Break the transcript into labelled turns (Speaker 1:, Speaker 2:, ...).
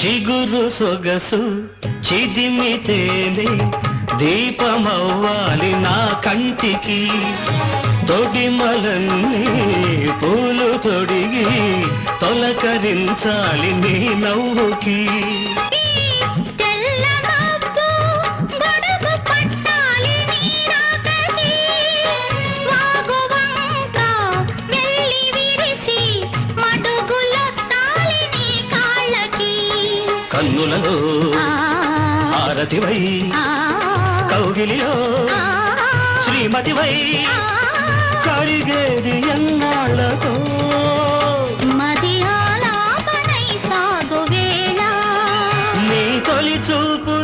Speaker 1: చిగురు సొగసు చిదిమితేనే దీపమవ్వాలి నా కంటికి తొడిమలన్నీ పూలు తొడిగి తొలకరించాలి నీ నవ్వుకి కన్నులలో హారతివై కౌగిలిలో శ్రీమతివై కడిగేది ఎన్నాళ్ళతో నీ తొలి చూపు